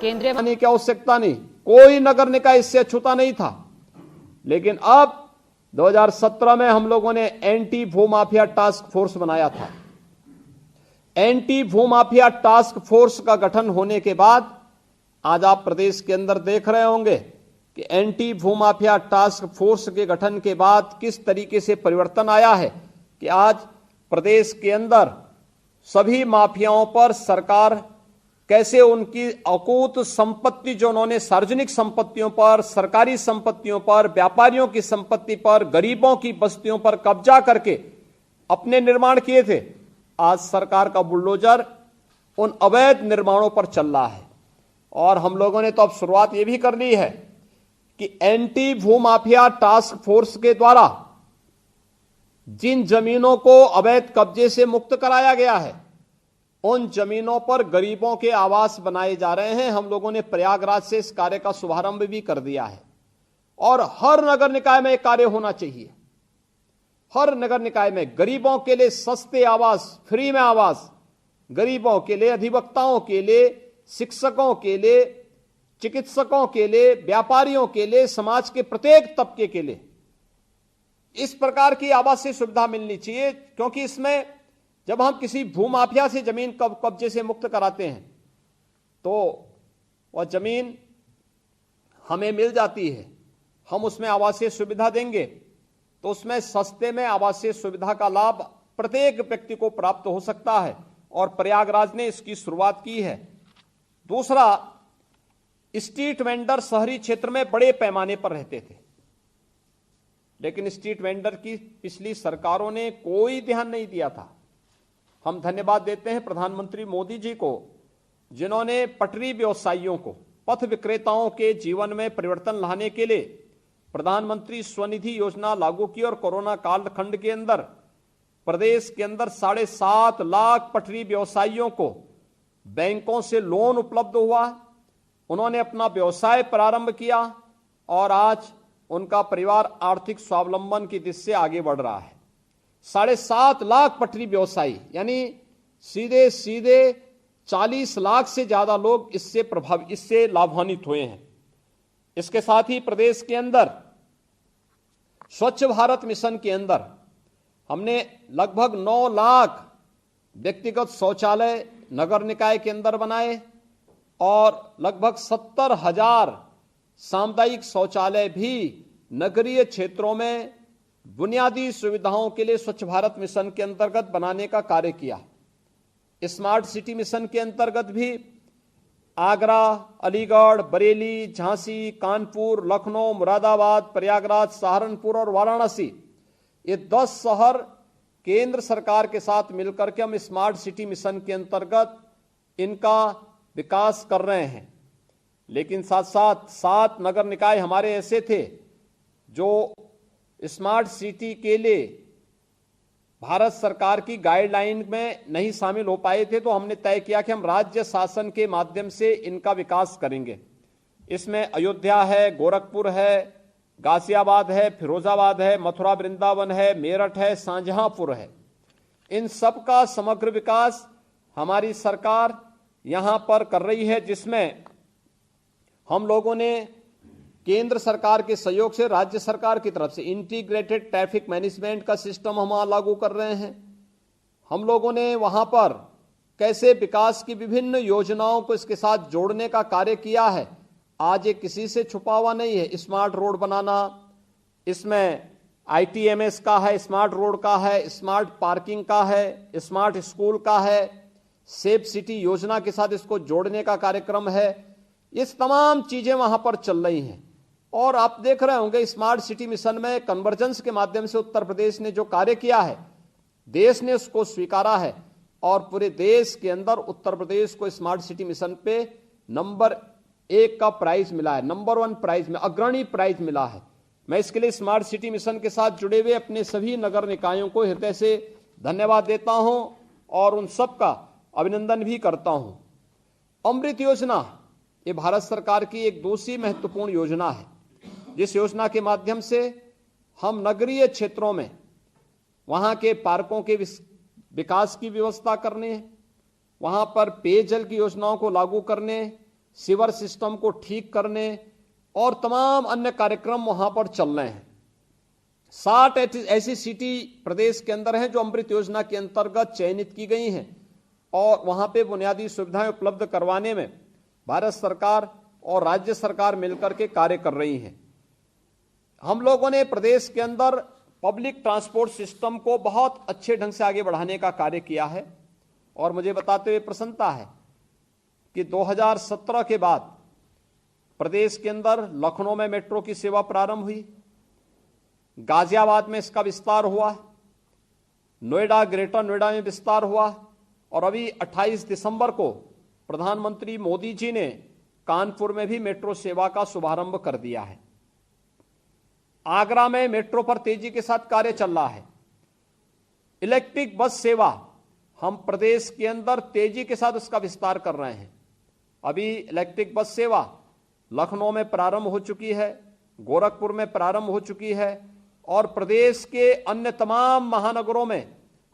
केंद्रीय मंत्री की आवश्यकता नहीं, कोई नगर निकाय इससे अछूता नहीं था। लेकिन अब 2017 में हम लोगों ने एंटी भूमाफिया टास्क फोर्स बनाया था। एंटी भूमाफिया टास्क फोर्स का गठन होने के बाद आज आप प्रदेश के अंदर देख रहे होंगे कि एंटी भूमाफिया टास्क फोर्स के गठन के बाद किस तरीके से परिवर्तन आया है कि आज प्रदेश के अंदर सभी माफियाओं पर सरकार कैसे उनकी अकूत संपत्ति जो उन्होंने सार्वजनिक संपत्तियों पर, सरकारी संपत्तियों पर, व्यापारियों की संपत्ति पर, गरीबों की बस्तियों पर कब्जा करके अपने निर्माण किए थे, आज सरकार का बुलडोजर उन अवैध निर्माणों पर चल रहा है। और हम लोगों ने तो अब शुरुआत ये भी कर ली है कि एंटी भूमाफिया टास्क फोर्स के द्वारा जिन जमीनों को अवैध कब्जे से मुक्त कराया गया है, उन जमीनों पर गरीबों के आवास बनाए जा रहे हैं। हम लोगों ने प्रयागराज से इस कार्य का शुभारंभ भी कर दिया है और हर नगर निकाय में एक कार्य होना चाहिए। हर नगर निकाय में गरीबों के लिए सस्ते आवास, फ्री में आवास, गरीबों के लिए, अधिवक्ताओं के लिए, शिक्षकों के लिए, चिकित्सकों के लिए, व्यापारियों के लिए, समाज के प्रत्येक तबके के लिए इस प्रकार की आवासीय सुविधा मिलनी चाहिए। क्योंकि इसमें जब हम किसी भूमाफिया से जमीन कब्जे से मुक्त कराते हैं तो वह जमीन हमें मिल जाती है, हम उसमें आवासीय सुविधा देंगे तो उसमें सस्ते में आवासीय सुविधा का लाभ प्रत्येक व्यक्ति को प्राप्त हो सकता है और प्रयागराज ने इसकी शुरुआत की है। दूसरा, स्ट्रीट वेंडर शहरी क्षेत्र में बड़े पैमाने पर रहते थे, लेकिन स्ट्रीट वेंडर की पिछली सरकारों ने कोई ध्यान नहीं दिया था। हम धन्यवाद देते हैं प्रधानमंत्री मोदी जी को, जिन्होंने पटरी व्यवसायियों को, पथ विक्रेताओं के जीवन में परिवर्तन लाने के लिए प्रधानमंत्री स्वनिधि योजना लागू की और कोरोना कालखंड के अंदर प्रदेश के अंदर 7.5 लाख पटरी व्यवसायियों को बैंकों से लोन उपलब्ध हुआ। उन्होंने अपना व्यवसाय प्रारंभ किया और आज उनका परिवार आर्थिक स्वावलंबन की दिशा से आगे बढ़ रहा है। 7.5 लाख पटरी व्यवसायी, यानी सीधे सीधे 40 लाख से ज्यादा लोग इससे लाभान्वित हुए हैं। इसके साथ ही प्रदेश के अंदर स्वच्छ भारत मिशन के अंदर हमने लगभग 9 लाख व्यक्तिगत शौचालय नगर निकाय के अंदर बनाए और लगभग 70,000 सामुदायिक शौचालय भी नगरीय क्षेत्रों में बुनियादी सुविधाओं के लिए स्वच्छ भारत मिशन के अंतर्गत बनाने का कार्य किया। स्मार्ट सिटी मिशन के अंतर्गत भी आगरा, अलीगढ़, बरेली, झांसी, कानपुर, लखनऊ, मुरादाबाद, प्रयागराज, सहारनपुर और वाराणसी, ये 10 शहर केंद्र सरकार के साथ मिलकर के हम स्मार्ट सिटी मिशन के अंतर्गत इनका विकास कर रहे हैं। लेकिन साथ साथ 7 नगर निकाय हमारे ऐसे थे जो स्मार्ट सिटी के लिए भारत सरकार की गाइडलाइन में नहीं शामिल हो पाए थे, तो हमने तय किया कि हम राज्य शासन के माध्यम से इनका विकास करेंगे। इसमें अयोध्या है, गोरखपुर है, गाजियाबाद है, फिरोजाबाद है, मथुरा वृंदावन है, मेरठ है, शाहजहांपुर है। इन सब का समग्र विकास हमारी सरकार यहां पर कर रही है, जिसमें हम लोगों ने केंद्र सरकार के सहयोग से राज्य सरकार की तरफ से इंटीग्रेटेड ट्रैफिक मैनेजमेंट का सिस्टम हम वहां लागू कर रहे हैं। हम लोगों ने वहां पर कैसे विकास की विभिन्न योजनाओं को इसके साथ जोड़ने का कार्य किया है, आज ये किसी से छुपा हुआ नहीं है। स्मार्ट रोड बनाना, इसमें ITMS का है, स्मार्ट रोड का है, स्मार्ट पार्किंग का है, स्मार्ट स्कूल का है, सेफ सिटी योजना के साथ इसको जोड़ने का कार्यक्रम है। ये तमाम चीजें वहां पर चल रही हैं और आप देख रहे होंगे स्मार्ट सिटी मिशन में कन्वर्जेंस के माध्यम से उत्तर प्रदेश ने जो कार्य किया है, देश ने उसको स्वीकारा है और पूरे देश के अंदर उत्तर प्रदेश को स्मार्ट सिटी मिशन पे नंबर 1 का प्राइज मिला है, नंबर 1 प्राइज में अग्रणी प्राइज मिला है। मैं इसके लिए स्मार्ट सिटी मिशन के साथ जुड़े हुए अपने सभी नगर निकायों को हृदय से धन्यवाद देता हूं और उन सब का अभिनंदन भी करता हूं। अमृत योजना ये भारत सरकार की एक दूसरी महत्वपूर्ण योजना है, जिस योजना के माध्यम से हम नगरीय क्षेत्रों में वहां के पार्कों के विकास की व्यवस्था करने, वहां पर पेयजल की योजनाओं को लागू करने, सीवर सिस्टम को ठीक करने और तमाम अन्य कार्यक्रम वहां पर चल रहे हैं। 60 ऐसी सिटी प्रदेश के अंदर हैं जो अमृत योजना के अंतर्गत चयनित की गई हैं और वहां पे बुनियादी सुविधाएं उपलब्ध करवाने में भारत सरकार और राज्य सरकार मिलकर के कार्य कर रही हैं। हम लोगों ने प्रदेश के अंदर पब्लिक ट्रांसपोर्ट सिस्टम को बहुत अच्छे ढंग से आगे बढ़ाने का कार्य किया है और मुझे बताते हुए प्रसन्नता है कि 2017 के बाद प्रदेश के अंदर लखनऊ में मेट्रो की सेवा प्रारंभ हुई, गाजियाबाद में इसका विस्तार हुआ, नोएडा, ग्रेटर नोएडा में विस्तार हुआ और अभी 28 दिसंबर को प्रधानमंत्री मोदी जी ने कानपुर में भी मेट्रो सेवा का शुभारंभ कर दिया है। आगरा में मेट्रो पर तेजी के साथ कार्य चल रहा है। इलेक्ट्रिक बस सेवा हम प्रदेश के अंदर तेजी के साथ उसका विस्तार कर रहे हैं। अभी इलेक्ट्रिक बस सेवा लखनऊ में प्रारंभ हो चुकी है, गोरखपुर में प्रारंभ हो चुकी है और प्रदेश के अन्य तमाम महानगरों में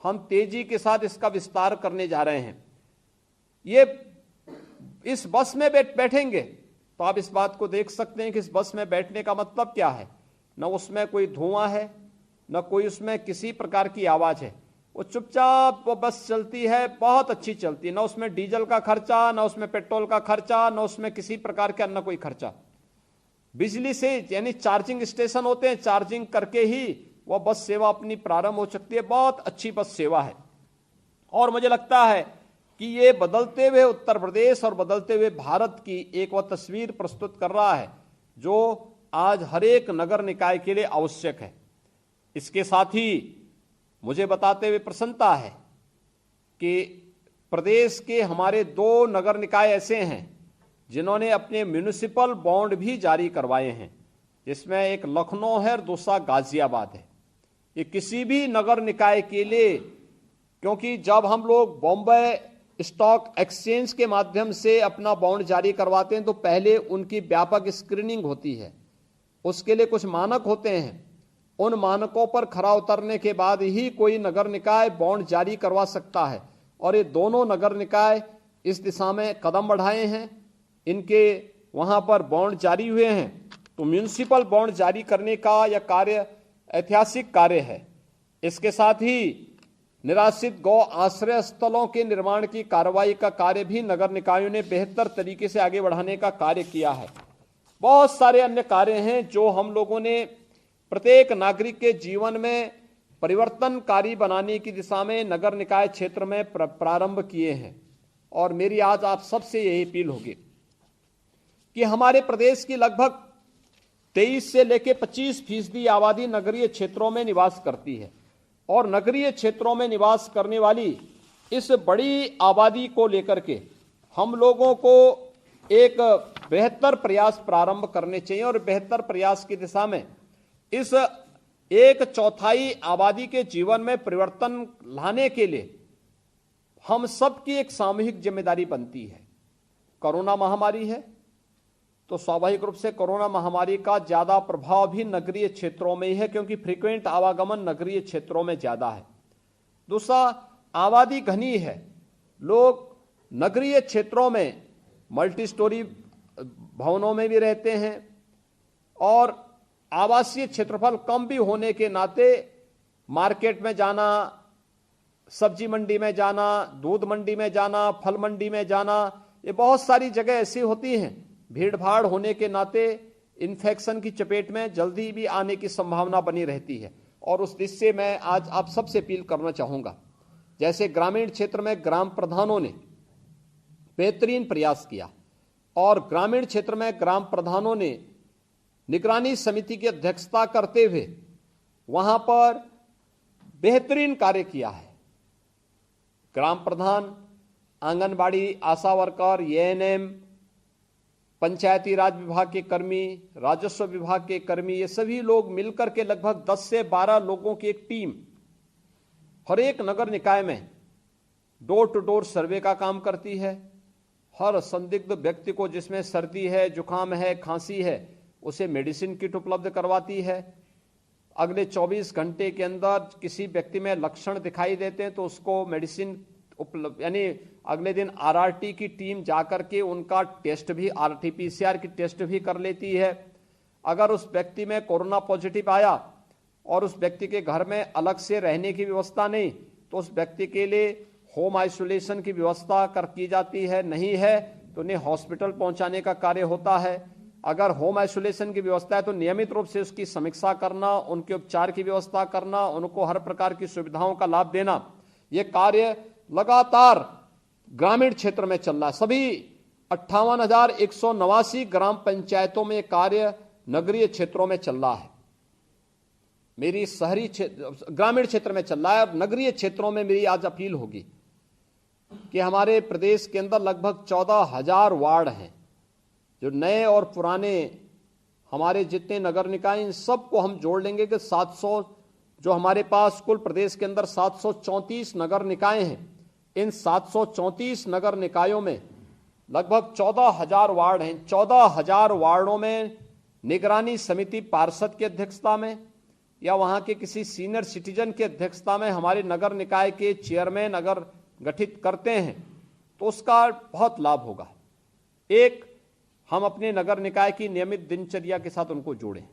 हम तेजी के साथ इसका विस्तार करने जा रहे हैं। ये इस बस में बैठेंगे तो आप इस बात को देख सकते हैं कि इस बस में बैठने का मतलब क्या है। न उसमें कोई धुआं है, न कोई उसमें किसी प्रकार की आवाज है। वो चुपचाप वो बस चलती है, बहुत अच्छी चलती है। न उसमें डीजल का खर्चा, न उसमें पेट्रोल का खर्चा, न उसमें किसी प्रकार का अन्य कोई खर्चा। बिजली से यानी चार्जिंग स्टेशन होते हैं, चार्जिंग करके ही वह बस सेवा अपनी प्रारंभ हो सकती है। बहुत अच्छी बस सेवा है और मुझे लगता है कि ये बदलते हुए उत्तर प्रदेश और बदलते हुए भारत की एक वह तस्वीर प्रस्तुत कर रहा है जो आज हर एक नगर निकाय के लिए आवश्यक है। इसके साथ ही मुझे बताते हुए प्रसन्नता है कि प्रदेश के हमारे 2 नगर निकाय ऐसे हैं जिन्होंने अपने म्युनिसिपल बॉन्ड भी जारी करवाए हैं, जिसमें एक लखनऊ है और दूसरा गाजियाबाद है। ये किसी भी नगर निकाय के लिए, क्योंकि जब हम लोग बॉम्बे स्टॉक एक्सचेंज के माध्यम से अपना बॉन्ड जारी करवाते हैं तो पहले उनकी व्यापक स्क्रीनिंग होती है, उसके लिए कुछ मानक होते हैं। उन मानकों पर खरा उतरने के बाद ही कोई नगर निकाय बॉन्ड जारी करवा सकता है और ये दोनों नगर निकाय इस दिशा में कदम बढ़ाए हैं। इनके वहां पर बॉन्ड जारी हुए हैं तो म्युनिसिपल बॉन्ड जारी करने का यह कार्य ऐतिहासिक कार्य है। इसके साथ ही निराश्रित गौ आश्रय स्थलों के निर्माण की कार्रवाई का कार्य भी नगर निकायों ने बेहतर तरीके से आगे बढ़ाने का कार्य किया है। बहुत सारे अन्य कार्य हैं जो हम लोगों ने प्रत्येक नागरिक के जीवन में परिवर्तनकारी बनाने की दिशा में नगर निकाय क्षेत्र में प्रारंभ किए हैं। और मेरी आज आप सबसे यही अपील होगी कि हमारे प्रदेश की लगभग 23 से लेकर 25% आबादी नगरीय क्षेत्रों में निवास करती है और नगरीय क्षेत्रों में निवास करने वाली इस बड़ी आबादी को लेकर के हम लोगों को एक बेहतर प्रयास प्रारंभ करने चाहिए और बेहतर प्रयास की दिशा में इस 1/4 आबादी के जीवन में परिवर्तन लाने के लिए हम सबकी एक सामूहिक जिम्मेदारी बनती है। कोरोना महामारी है तो स्वाभाविक रूप से कोरोना महामारी का ज्यादा प्रभाव भी नगरीय क्षेत्रों में ही है, क्योंकि फ्रीक्वेंट आवागमन नगरीय क्षेत्रों में ज्यादा है। दूसरा, आबादी घनी है, लोग नगरीय क्षेत्रों में मल्टी स्टोरी भवनों में भी रहते हैं और आवासीय क्षेत्रफल कम भी होने के नाते मार्केट में जाना, सब्जी मंडी में जाना, दूध मंडी में जाना, फल मंडी में जाना, ये बहुत सारी जगह ऐसी होती हैं, भीड़ भाड़ होने के नाते इन्फेक्शन की चपेट में जल्दी भी आने की संभावना बनी रहती है। और उस दृष्टि से मैं आज आप सबसे अपील करना चाहूंगा, जैसे ग्रामीण क्षेत्र में ग्राम प्रधानों ने बेहतरीन प्रयास किया और ग्रामीण क्षेत्र में ग्राम प्रधानों ने निगरानी समिति की अध्यक्षता करते हुए वहां पर बेहतरीन कार्य किया है। ग्राम प्रधान, आंगनबाड़ी, आशा वर्कर, एएनएम, पंचायती राज विभाग के कर्मी, राजस्व विभाग के कर्मी, ये सभी लोग मिलकर के लगभग 10 से 12 लोगों की एक टीम हर एक नगर निकाय में डोर टू डोर सर्वे का काम करती है। हर संदिग्ध व्यक्ति को जिसमें सर्दी है, जुकाम है, खांसी है, उसे मेडिसिन किट उपलब्ध करवाती है। अगले 24 घंटे के अंदर किसी व्यक्ति में लक्षण दिखाई देते हैं तो उसको मेडिसिन उपलब्ध, यानी अगले दिन आरआरटी की टीम जाकर के उनका टेस्ट भी, आरटी-पीसीआर की टेस्ट भी कर लेती है। अगर उस व्यक्ति में कोरोना पॉजिटिव आया और उस व्यक्ति के घर में अलग से रहने की व्यवस्था नहीं, तो उस व्यक्ति के लिए होम आइसोलेशन की व्यवस्था की जाती है। नहीं है तो उन्हें हॉस्पिटल पहुंचाने का कार्य होता है। अगर होम आइसोलेशन की व्यवस्था है तो नियमित रूप से उसकी समीक्षा करना, उनके उपचार की व्यवस्था करना, उनको हर प्रकार की सुविधाओं का लाभ देना, यह कार्य लगातार ग्रामीण क्षेत्र में चल रहा है। सभी 58,189 ग्राम पंचायतों में कार्य नगरीय क्षेत्रों में चल रहा है। मेरी शहरी ग्रामीण क्षेत्र में चल रहा है। और नगरीय क्षेत्रों में मेरी आज अपील होगी कि हमारे प्रदेश के अंदर लगभग 14,000 वार्ड हैं, जो नए और पुराने हमारे जितने नगर निकाय, इन सबको हम जोड़ लेंगे कि 700, जो हमारे पास कुल प्रदेश के अंदर 734 नगर निकाय हैं, इन 734 नगर निकायों में लगभग 14,000 वार्ड हैं। 14,000 वार्डों में निगरानी समिति पार्षद की अध्यक्षता में या वहां के किसी सीनियर सिटीजन की अध्यक्षता में हमारे नगर निकाय के चेयरमैन अगर गठित करते हैं तो उसका बहुत लाभ होगा। एक, हम अपने नगर निकाय की नियमित दिनचर्या के साथ उनको जोड़ें।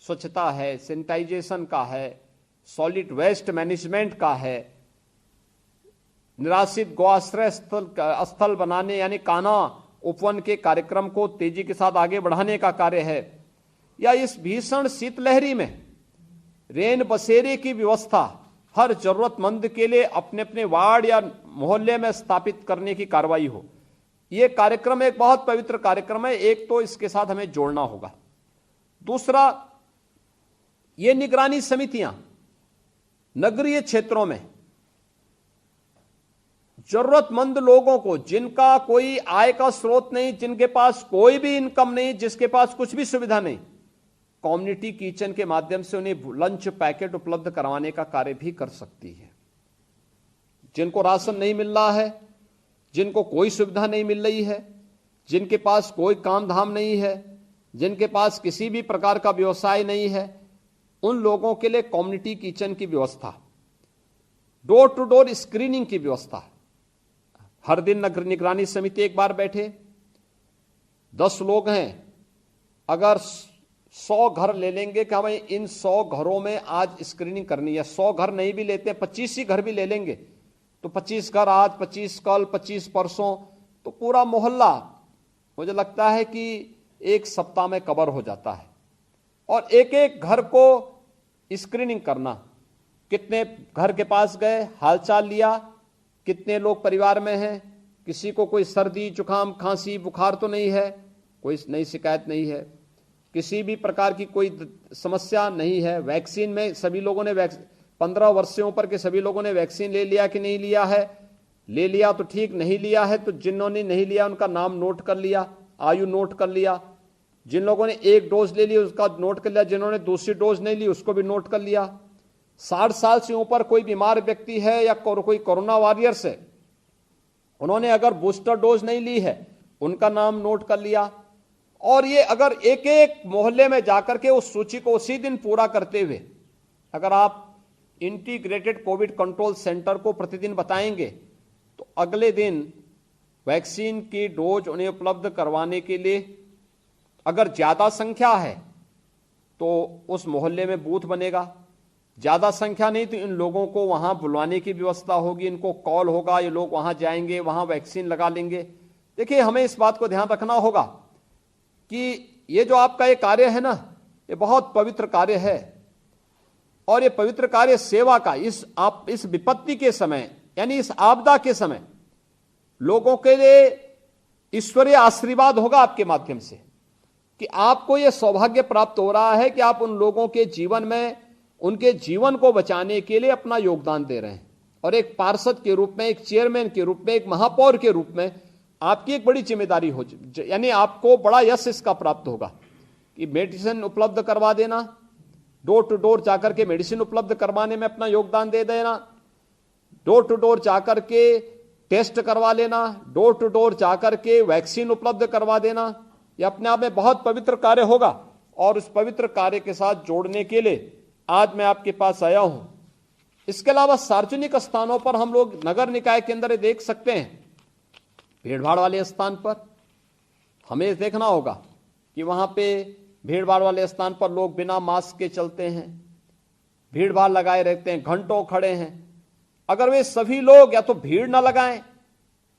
स्वच्छता है, सैनिटाइजेशन का है, सॉलिड वेस्ट मैनेजमेंट का है, निराश्रित गौआश्रय स्थल बनाने यानी कान्हा उपवन के कार्यक्रम को तेजी के साथ आगे बढ़ाने का कार्य है, या इस भीषण शीतलहरी में रेन बसेरे की व्यवस्था हर जरूरतमंद के लिए अपने अपने वार्ड या मोहल्ले में स्थापित करने की कार्रवाई हो। यह कार्यक्रम एक बहुत पवित्र कार्यक्रम है। एक तो इसके साथ हमें जोड़ना होगा। दूसरा, ये निगरानी समितियां नगरीय क्षेत्रों में जरूरतमंद लोगों को, जिनका कोई आय का स्रोत नहीं, जिनके पास कोई भी इनकम नहीं, जिसके पास कुछ भी सुविधा नहीं, कम्युनिटी किचन के माध्यम से उन्हें लंच पैकेट उपलब्ध करवाने का कार्य भी कर सकती है। जिनको राशन नहीं मिल रहा है, जिनको कोई सुविधा नहीं मिल रही है, जिनके पास कोई काम धाम नहीं है, जिनके पास किसी भी प्रकार का व्यवसाय नहीं है, उन लोगों के लिए कम्युनिटी किचन की व्यवस्था, डोर टू डोर स्क्रीनिंग की व्यवस्था। हर दिन निगरानी समिति एक बार बैठे, 10 लोग हैं, अगर 100 घर ले लेंगे कि हमें इन 100 घरों में आज स्क्रीनिंग करनी है। 100 घर नहीं भी लेते, 25 ही घर भी ले लेंगे तो 25 घर आज, 25 कल, 25 परसों, तो पूरा मोहल्ला मुझे लगता है कि एक सप्ताह में कवर हो जाता है। और एक एक घर को स्क्रीनिंग करना, कितने घर के पास गए, हालचाल लिया, कितने लोग परिवार में हैं, किसी को कोई सर्दी जुकाम खांसी बुखार तो नहीं है, कोई नई शिकायत नहीं है, किसी भी प्रकार की कोई समस्या नहीं है। वैक्सीन में सभी लोगों ने 15 वर्ष से ऊपर के सभी लोगों ने वैक्सीन ले लिया कि नहीं लिया है? ले लिया तो ठीक, नहीं लिया है तो जिन्होंने नहीं लिया उनका नाम नोट कर लिया, आयु नोट कर लिया। जिन लोगों ने 1 डोज ले ली उसका नोट कर लिया, जिन्होंने दूसरी डोज नहीं ली उसको भी नोट कर लिया। 60 साल से ऊपर कोई बीमार व्यक्ति है या कोई कोरोना वॉरियर्स है, उन्होंने अगर बूस्टर डोज नहीं ली है उनका नाम नोट कर लिया। और ये अगर एक एक मोहल्ले में जाकर के उस सूची को उसी दिन पूरा करते हुए अगर आप इंटीग्रेटेड कोविड कंट्रोल सेंटर को प्रतिदिन बताएंगे तो अगले दिन वैक्सीन की डोज उन्हें उपलब्ध करवाने के लिए अगर ज्यादा संख्या है तो उस मोहल्ले में बूथ बनेगा, ज्यादा संख्या नहीं तो इन लोगों को वहां बुलवाने की व्यवस्था होगी, इनको कॉल होगा, ये लोग वहां जाएंगे, वहां वैक्सीन लगा लेंगे। देखिए, हमें इस बात को ध्यान रखना होगा कि ये जो आपका ये कार्य है ना, ये बहुत पवित्र कार्य है। और ये पवित्र कार्य सेवा का इस विपत्ति के समय यानी इस आपदा के समय लोगों के लिए ईश्वरीय आशीर्वाद होगा आपके माध्यम से कि आपको ये सौभाग्य प्राप्त हो रहा है कि आप उन लोगों के जीवन में उनके जीवन को बचाने के लिए अपना योगदान दे रहे हैं। और एक पार्षद के रूप में, एक चेयरमैन के रूप में, एक महापौर के रूप में आपकी एक बड़ी जिम्मेदारी हो, यानी आपको बड़ा यश इसका प्राप्त होगा कि मेडिसिन उपलब्ध करवा देना, डोर टू डोर जाकर के मेडिसिन उपलब्ध करवाने में अपना योगदान दे देना, डोर टू डोर जाकर के टेस्ट करवा लेना, डोर टू डोर जाकर के वैक्सीन उपलब्ध करवा देना। यह अपने आप में बहुत पवित्र कार्य होगा। और उस पवित्र कार्य के साथ जोड़ने के लिए आज मैं आपके पास आया हूं इसके अलावा सार्वजनिक स्थानों पर हम लोग नगर निकाय के अंदर देख सकते हैं, भीड़ भाड़ वाले स्थान पर हमें देखना होगा कि वहां पे भीड़ भाड़ वाले स्थान पर लोग बिना मास्क के चलते हैं, भीड़ भाड़ लगाए रहते हैं, घंटों खड़े हैं। अगर वे सभी लोग या तो भीड़ ना लगाएं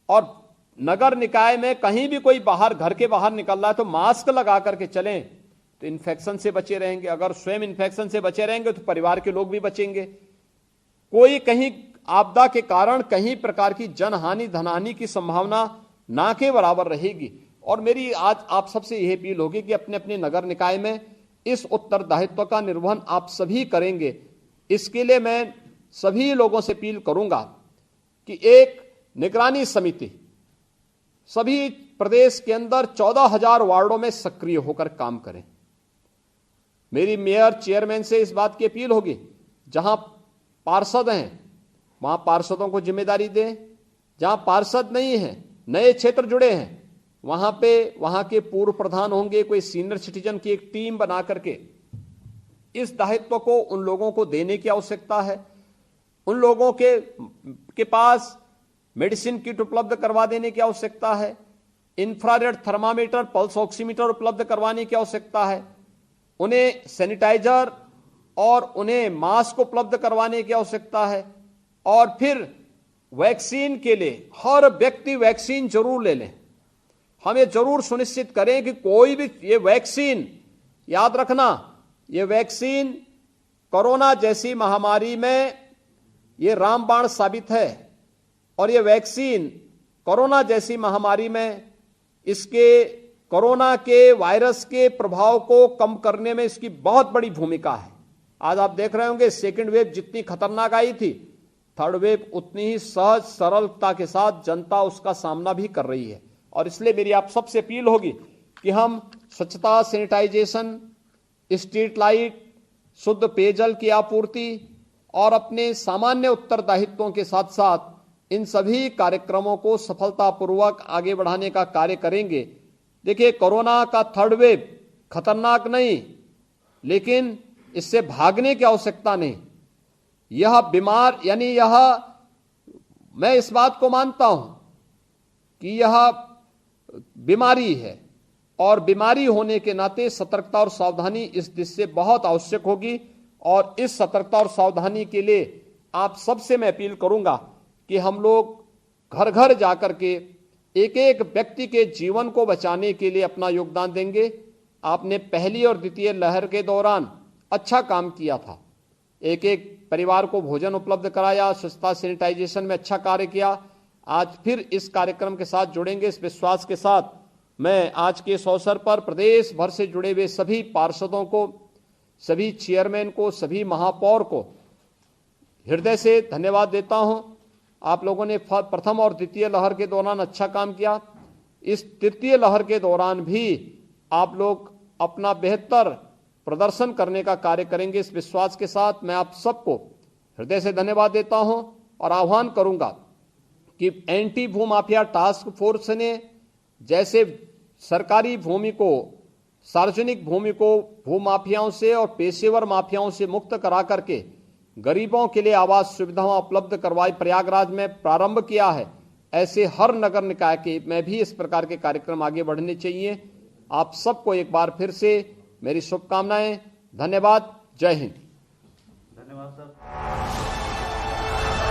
और नगर निकाय में कहीं भी कोई बाहर, घर के बाहर निकल रहा है तो मास्क लगा करके चलें, तो इन्फेक्शन से बचे रहेंगे। अगर स्वयं इन्फेक्शन से बचे रहेंगे तो परिवार के लोग भी बचेंगे। कोई कहीं आपदा के कारण कहीं प्रकार की जनहानि, धनहानि की संभावना ना के बराबर रहेगी। और मेरी आज आप सबसे यह अपील होगी कि अपने अपने नगर निकाय में इस उत्तरदायित्व का निर्वहन आप सभी करेंगे। इसके लिए मैं सभी लोगों से अपील करूंगा कि एक निगरानी समिति सभी प्रदेश के अंदर 14,000 वार्डों में सक्रिय होकर काम करें। मेरी मेयर, चेयरमैन से इस बात की अपील होगी, जहां पार्षद हैं वहां पार्षदों को जिम्मेदारी दें, जहां पार्षद नहीं है, नए क्षेत्र जुड़े हैं, वहां पे वहां के पूर्व प्रधान होंगे, कोई सीनियर सिटीजन की एक टीम बना करके इस दायित्व को उन लोगों को देने की आवश्यकता है। उन लोगों के पास मेडिसिन किट उपलब्ध करवा देने की आवश्यकता है, इंफ्रारेड थर्मामीटर, पल्स ऑक्सीमीटर उपलब्ध करवाने की आवश्यकता है, उन्हें सैनिटाइजर और उन्हें मास्क उपलब्ध करवाने की आवश्यकता है। और फिर वैक्सीन के लिए हर व्यक्ति वैक्सीन जरूर ले लें। हमें जरूर सुनिश्चित करें कि कोई भी, ये वैक्सीन याद रखना, ये वैक्सीन कोरोना जैसी महामारी में ये रामबाण साबित है। और ये वैक्सीन कोरोना जैसी महामारी में इसके कोरोना के वायरस के प्रभाव को कम करने में इसकी बहुत बड़ी भूमिका है। आज आप देख रहे होंगे सेकेंड वेव जितनी खतरनाक आई थी, थर्ड वेव उतनी ही सहज सरलता के साथ जनता उसका सामना भी कर रही है। और इसलिए मेरी आप सबसे अपील होगी कि हम स्वच्छता, सैनिटाइजेशन, स्ट्रीट लाइट, शुद्ध पेयजल की आपूर्ति और अपने सामान्य उत्तरदायित्वों के साथ साथ इन सभी कार्यक्रमों को सफलतापूर्वक आगे बढ़ाने का कार्य करेंगे। देखिए, कोरोना का थर्ड वेव खतरनाक नहीं, लेकिन इससे भागने की आवश्यकता नहीं। यह बीमार, यानी यह, मैं इस बात को मानता हूं कि यह बीमारी है और बीमारी होने के नाते सतर्कता और सावधानी इस दिशा से बहुत आवश्यक होगी। और इस सतर्कता और सावधानी के लिए आप सबसे मैं अपील करूंगा कि हम लोग घर घर जाकर के एक एक व्यक्ति के जीवन को बचाने के लिए अपना योगदान देंगे। आपने पहली और द्वितीय लहर के दौरान अच्छा काम किया था, एक एक परिवार को भोजन उपलब्ध कराया, स्वच्छता सैनिटाइजेशन में अच्छा कार्य किया। आज फिर इस कार्यक्रम के साथ जुड़ेंगे, इस विश्वास के साथ मैं आज के इस अवसर पर प्रदेश भर से जुड़े हुए सभी पार्षदों को, सभी चेयरमैन को, सभी महापौर को हृदय से धन्यवाद देता हूं। आप लोगों ने प्रथम और द्वितीय लहर के दौरान अच्छा काम किया। इस तृतीय लहर के दौरान भी आप लोग अपना बेहतर प्रदर्शन करने का कार्य करेंगे। इस विश्वास के साथ मैं आप सबको हृदय से धन्यवाद देता हूं और आह्वान करूंगा कि एंटी भूमाफिया टास्क फोर्स ने जैसे सरकारी भूमि को, सार्वजनिक भूमि को भूमाफियाओं से और पेशेवर माफियाओं से मुक्त करा करके गरीबों के लिए आवास सुविधाएं उपलब्ध करवाई, प्रयागराज में प्रारंभ किया है, ऐसे हर नगर निकाय के में भी इस प्रकार के कार्यक्रम आगे बढ़ने चाहिए। आप सबको एक बार फिर से मेरी शुभकामनाएं। धन्यवाद। जय हिंद। धन्यवाद सर।